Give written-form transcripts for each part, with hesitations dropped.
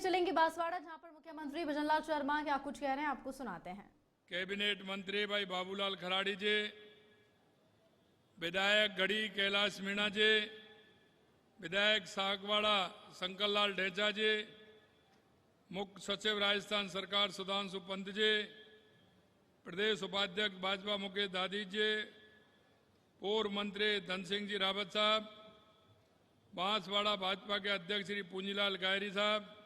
चलेंगे बांसवाड़ा, जहां पर मुख्यमंत्री भजनलाल शर्मा क्या कुछ कह रहे हैं आपको सुनाते हैं। कैबिनेट मंत्री भाई बाबूलाल खराड़ी जी, विधायक गढ़ी कैलाश मीणा जी, विधायक सागवाड़ा शंकर लाल ढेचा जी, मुख्य सचिव राजस्थान सरकार सुधांशु पंत जी, प्रदेश उपाध्यक्ष भाजपा मुकेश दादी जी, पूर्व मंत्री धन सिंह जी रावत साहब, बांसवाड़ा भाजपा के अध्यक्ष श्री पूंजीलाल गायरी साहब,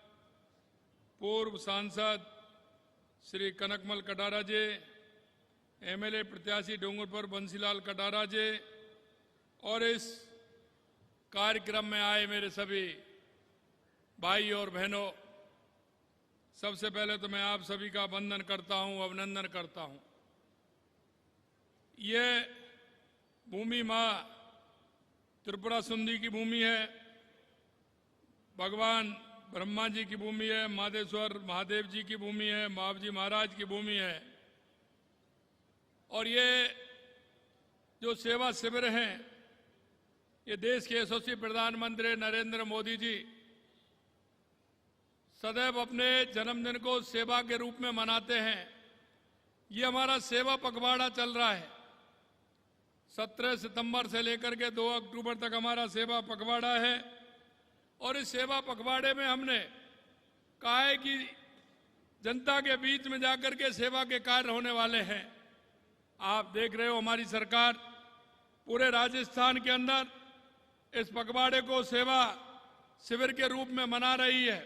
पूर्व सांसद श्री कनकमल कटारा जी, एमएलए प्रत्याशी डोंगरपुर बंसीलाल कटारा जी और इस कार्यक्रम में आए मेरे सभी भाई और बहनों, सबसे पहले तो मैं आप सभी का वंदन करता हूं, अभिनंदन करता हूं। ये भूमि मां त्रिपुरा सुंदरी की भूमि है, भगवान ब्रह्मा जी की भूमि है, मादेश्वर महादेव जी की भूमि है, महावजी महाराज की भूमि है। और ये जो सेवा शिविर हैं, ये देश के यशस्वी प्रधानमंत्री नरेंद्र मोदी जी सदैव अपने जन्मदिन को सेवा के रूप में मनाते हैं। ये हमारा सेवा पखवाड़ा चल रहा है। 17 सितंबर से लेकर के 2 अक्टूबर तक हमारा सेवा पखवाड़ा है और इस सेवा पखवाड़े में हमने कहा है कि जनता के बीच में जाकर के सेवा के कार्य होने वाले हैं। आप देख रहे हो हमारी सरकार पूरे राजस्थान के अंदर इस पखवाड़े को सेवा शिविर के रूप में मना रही है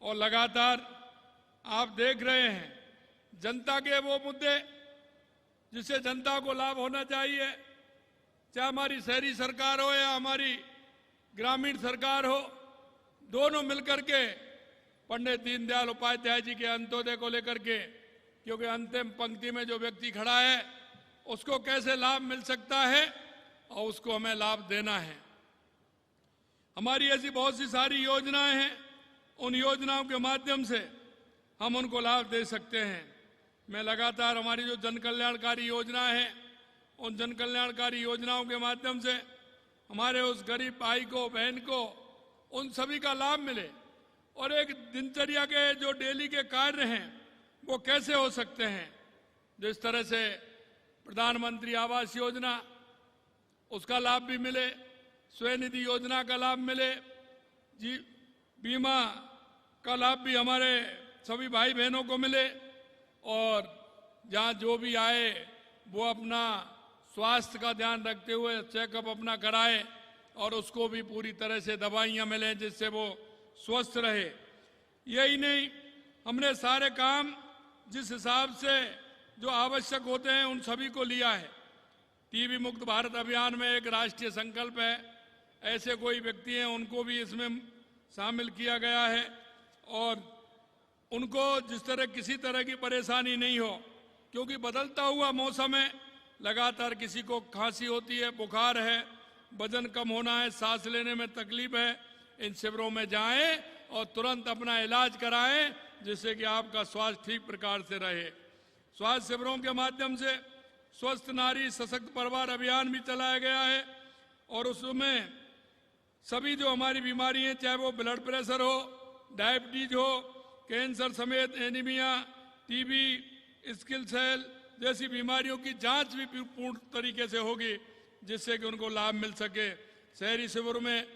और लगातार आप देख रहे हैं जनता के वो मुद्दे जिससे जनता को लाभ होना चाहिए, चाहे हमारी शहरी सरकार हो या हमारी ग्रामीण सरकार हो, दोनों मिलकर के पंडित दीनदयाल उपाध्याय जी के अंत्योदय को लेकर के, क्योंकि अंतिम पंक्ति में जो व्यक्ति खड़ा है उसको कैसे लाभ मिल सकता है और उसको हमें लाभ देना है। हमारी ऐसी बहुत सी सारी योजनाएं हैं, उन योजनाओं के माध्यम से हम उनको लाभ दे सकते हैं। मैं लगातार हमारी जो जन कल्याणकारी योजनाएं हैं, उन जन कल्याणकारी योजनाओं के माध्यम से हमारे उस गरीब भाई को, बहन को, उन सभी का लाभ मिले और एक दिनचर्या के जो डेली के कार्य हैं वो कैसे हो सकते हैं। जिस तरह से प्रधानमंत्री आवास योजना, उसका लाभ भी मिले, स्वनिधि योजना का लाभ मिले, जी बीमा का लाभ भी हमारे सभी भाई बहनों को मिले और जहाँ जो भी आए वो अपना स्वास्थ्य का ध्यान रखते हुए चेकअप अपना कराए और उसको भी पूरी तरह से दवाइयाँ मिलें जिससे वो स्वस्थ रहे। यही नहीं, हमने सारे काम जिस हिसाब से जो आवश्यक होते हैं उन सभी को लिया है। टीबी मुक्त भारत अभियान में एक राष्ट्रीय संकल्प है, ऐसे कोई व्यक्ति हैं उनको भी इसमें शामिल किया गया है और उनको जिस तरह किसी तरह की परेशानी नहीं हो, क्योंकि बदलता हुआ मौसम है, लगातार किसी को खांसी होती है, बुखार है, वजन कम होना है, सांस लेने में तकलीफ है, इन शिविरों में जाएं और तुरंत अपना इलाज कराएं जिससे कि आपका स्वास्थ्य ठीक प्रकार से रहे। स्वास्थ्य शिविरों के माध्यम से स्वस्थ नारी सशक्त परिवार अभियान भी चलाया गया है और उसमें सभी जो हमारी बीमारी हैं, चाहे वो ब्लड प्रेशर हो, डायबिटीज हो, कैंसर समेत एनीमिया, टीबी, स्किल सेल जैसी बीमारियों की जांच भी पूर्ण तरीके से होगी जिससे कि उनको लाभ मिल सके। शहरी शिविर में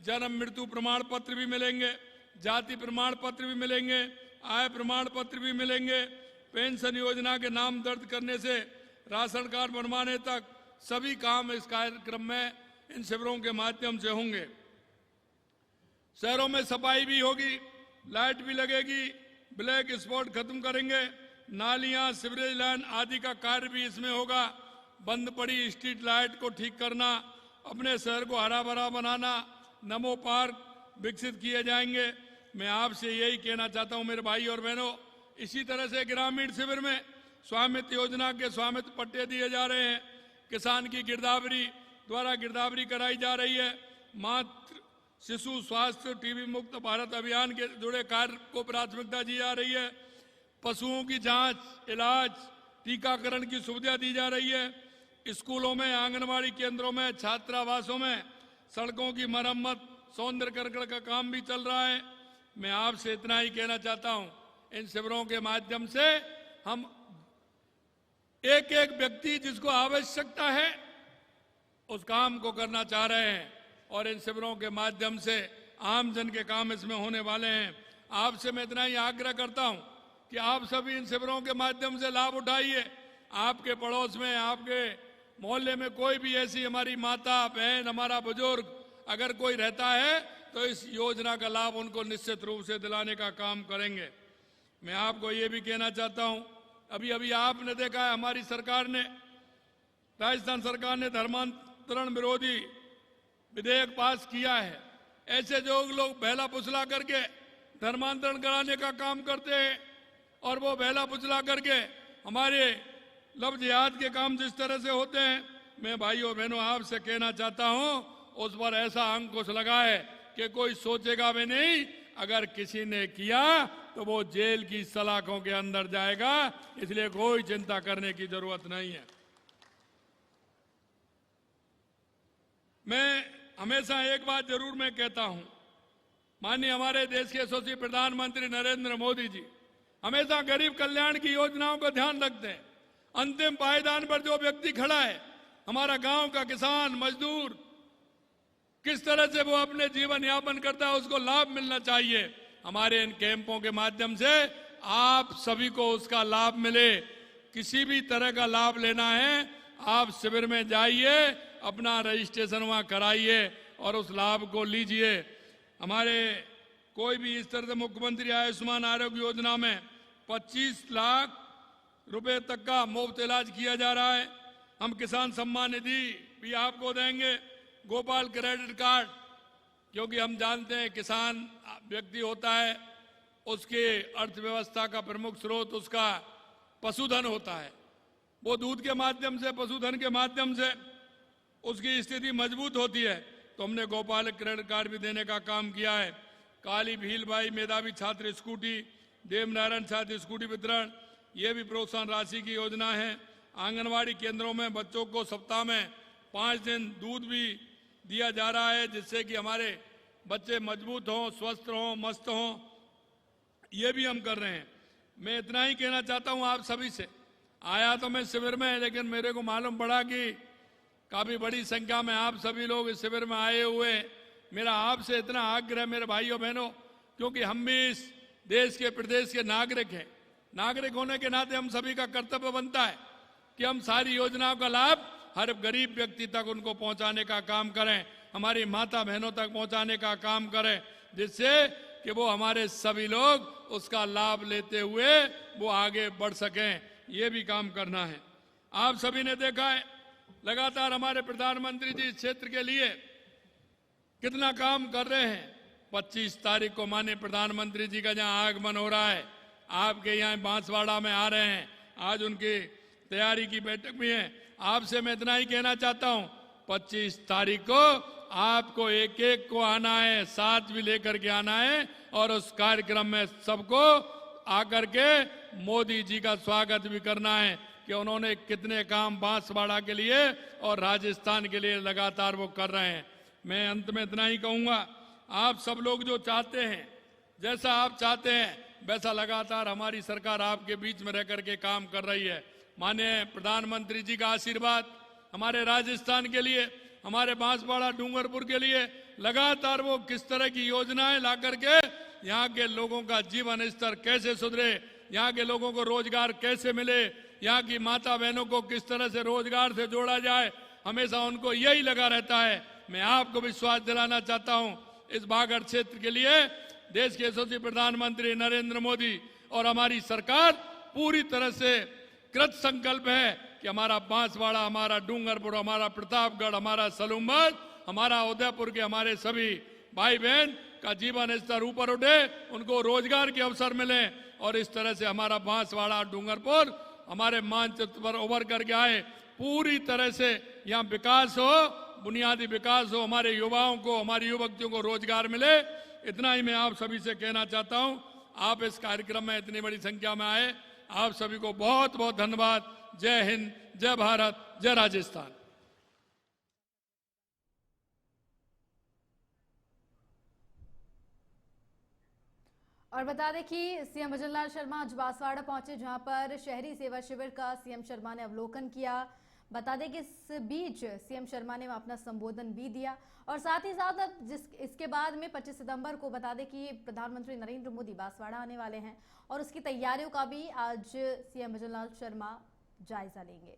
जन्म मृत्यु प्रमाण पत्र भी मिलेंगे, जाति प्रमाण पत्र भी मिलेंगे, आय प्रमाण पत्र भी मिलेंगे, पेंशन योजना के नाम दर्ज करने से राशन कार्ड बनवाने तक सभी काम इस कार्यक्रम में इन शिविरों के माध्यम से होंगे। शहरों में सफाई भी होगी, लाइट भी लगेगी, ब्लैक स्पॉट खत्म करेंगे, नालियां, सीवरेज लाइन आदि का कार्य भी इसमें होगा। बंद पड़ी स्ट्रीट लाइट को ठीक करना, अपने शहर को हरा भरा बनाना, नमो पार्क विकसित किए जाएंगे। मैं आपसे यही कहना चाहता हूं मेरे भाई और बहनों, इसी तरह से ग्रामीण शिविर में स्वामित्व योजना के स्वामित्व पट्टे दिए जा रहे हैं, किसान की गिरदावरी द्वारा गिरदावरी कराई जा रही है, मातृ शिशु स्वास्थ्य टीबी मुक्त भारत अभियान के जुड़े कार्य को प्राथमिकता दी जा रही है, पशुओं की जांच, इलाज, टीकाकरण की सुविधा दी जा रही है, स्कूलों में, आंगनबाड़ी केंद्रों में, छात्रावासों में सड़कों की मरम्मत, सौंदर्यकरण का काम भी चल रहा है। मैं आपसे इतना ही कहना चाहता हूं, इन शिविरों के माध्यम से हम एक एक व्यक्ति जिसको आवश्यकता है उस काम को करना चाह रहे हैं, और इन शिविरों के माध्यम से आम जन के काम इसमें होने वाले हैं। आपसे मैं इतना ही आग्रह करता हूं कि आप सभी इन शिविरों के माध्यम से लाभ उठाइए। आपके पड़ोस में, आपके मोहल्ले में कोई भी ऐसी हमारी माता बहन, हमारा बुजुर्ग अगर कोई रहता है तो इस योजना का लाभ उनको निश्चित रूप से दिलाने का काम करेंगे। मैं आपको ये भी कहना चाहता हूं, अभी अभी आपने देखा है हमारी सरकार ने, राजस्थान सरकार ने धर्मांतरण विरोधी विधेयक पास किया है। ऐसे जो लोग बहला फुसला करके धर्मांतरण कराने का काम करते हैं और वो बहला फुसला करके हमारे लफ्ज जिहाद के काम जिस तरह से होते हैं, मैं भाइयों बहनों आपसे कहना चाहता हूं उस पर ऐसा अंकुश लगा है कि कोई सोचेगा भी नहीं। अगर किसी ने किया तो वो जेल की सलाखों के अंदर जाएगा, इसलिए कोई चिंता करने की जरूरत नहीं है। मैं हमेशा एक बात जरूर मैं कहता हूं, माननीय हमारे देश के यशस्वी प्रधानमंत्री नरेंद्र मोदी जी हमेशा गरीब कल्याण की योजनाओं का ध्यान रखते हैं। अंतिम पायदान पर जो व्यक्ति खड़ा है, हमारा गांव का किसान मजदूर, किस तरह से वो अपने जीवन यापन करता है उसको लाभ मिलना चाहिए। हमारे इन कैंपों के माध्यम से आप सभी को उसका लाभ मिले। किसी भी तरह का लाभ लेना है, आप शिविर में जाइए, अपना रजिस्ट्रेशन वहां कराइए और उस लाभ को लीजिए। हमारे कोई भी इस तरह से मुख्यमंत्री आयुष्मान आरोग्य योजना में 25 लाख रुपए तक का मुफ्त इलाज किया जा रहा है। हम किसान सम्मान निधि भी आपको देंगे, गोपाल क्रेडिट कार्ड, क्योंकि हम जानते हैं किसान व्यक्ति होता है, उसके अर्थव्यवस्था का प्रमुख स्रोत उसका पशुधन होता है। वो दूध के माध्यम से, पशुधन के माध्यम से उसकी स्थिति मजबूत होती है। तो हमने गोपाल क्रेडिट कार्ड भी देने का काम किया है। काली भील भाई मेधावी छात्र स्कूटी, देवनारायण छात्र स्कूटी वितरण, ये भी प्रोत्साहन राशि की योजना है। आंगनवाड़ी केंद्रों में बच्चों को सप्ताह में 5 दिन दूध भी दिया जा रहा है, जिससे कि हमारे बच्चे मजबूत हों, स्वस्थ हों, मस्त हों। ये भी हम कर रहे हैं। मैं इतना ही कहना चाहता हूं आप सभी से, आया तो मैं शिविर में, लेकिन मेरे को मालूम पड़ा कि काफी बड़ी संख्या में आप सभी लोग इस शिविर में आए हुए। मेरा आपसे इतना आग्रह मेरे भाइयों बहनों, क्योंकि हम भी इस देश के प्रदेश के नागरिक हैं, नागरिक होने के नाते हम सभी का कर्तव्य बनता है कि हम सारी योजनाओं का लाभ हर गरीब व्यक्ति तक उनको पहुंचाने का काम करें, हमारी माता बहनों तक पहुंचाने का काम करें, जिससे कि वो हमारे सभी लोग उसका लाभ लेते हुए वो आगे बढ़ सकें। ये भी काम करना है। आप सभी ने देखा है लगातार हमारे प्रधानमंत्री जी इस क्षेत्र के लिए कितना काम कर रहे हैं। 25 तारीख को माननीय प्रधानमंत्री जी का जहां आगमन हो रहा है, आपके यहाँ बांसवाड़ा में आ रहे हैं, आज उनकी तैयारी की बैठक भी है। आपसे मैं इतना ही कहना चाहता हूं, 25 तारीख को आपको एक एक को आना है, साथ भी लेकर के आना है, और उस कार्यक्रम में सबको आकर के मोदी जी का स्वागत भी करना है कि उन्होंने कितने काम बांसवाड़ा के लिए और राजस्थान के लिए लगातार वो कर रहे हैं। मैं अंत में इतना ही कहूंगा, आप सब लोग जो चाहते हैं, जैसा आप चाहते हैं वैसा लगातार हमारी सरकार आपके बीच में रह करके काम कर रही है। माननीय प्रधानमंत्री जी का आशीर्वाद हमारे राजस्थान के लिए, हमारे बांसवाड़ा डूंगरपुर के लिए लगातार वो किस तरह की योजनाएं ला करके यहाँ के लोगों का जीवन स्तर कैसे सुधरे, यहाँ के लोगों को रोजगार कैसे मिले, यहाँ की माता बहनों को किस तरह से रोजगार से जोड़ा जाए, हमेशा उनको यही लगा रहता है। मैं आपको विश्वास दिलाना चाहता हूँ, इस बागड़ क्षेत्र के लिए देश के यशस्वी प्रधानमंत्री नरेंद्र मोदी और हमारी सरकार पूरी तरह से कृत संकल्प है कि हमारा बांसवाड़ा, हमारा डूंगरपुर, हमारा प्रतापगढ़, हमारा सलूमबाद, हमारा उदयपुर के हमारे सभी भाई बहन का जीवन स्तर ऊपर उठे, उनको रोजगार के अवसर मिले, और इस तरह से हमारा बांसवाड़ा डूंगरपुर हमारे मानचित्र पर उभर करके आए। पूरी तरह से यहाँ विकास हो, बुनियादी विकास हो, हमारे युवाओं को, हमारी युवतियों को रोजगार मिले। इतना ही मैं आप सभी से कहना चाहता हूँ। आप इस कार्यक्रम में इतनी बड़ी संख्या में आए, आप सभी को बहुत बहुत धन्यवाद। जय हिंद, जय भारत, जय राजस्थान। और बता दें कि सीएम भजनलाल शर्मा आज बांसवाड़ा पहुंचे, जहां पर शहरी सेवा शिविर का सीएम शर्मा ने अवलोकन किया। बता दें कि इस बीच सीएम शर्मा ने अपना संबोधन भी दिया और साथ ही साथ अब इसके बाद में 25 सितंबर को बता दें कि प्रधानमंत्री नरेंद्र मोदी बांसवाड़ा आने वाले हैं और उसकी तैयारियों का भी आज सीएम भजनलाल शर्मा जायजा लेंगे।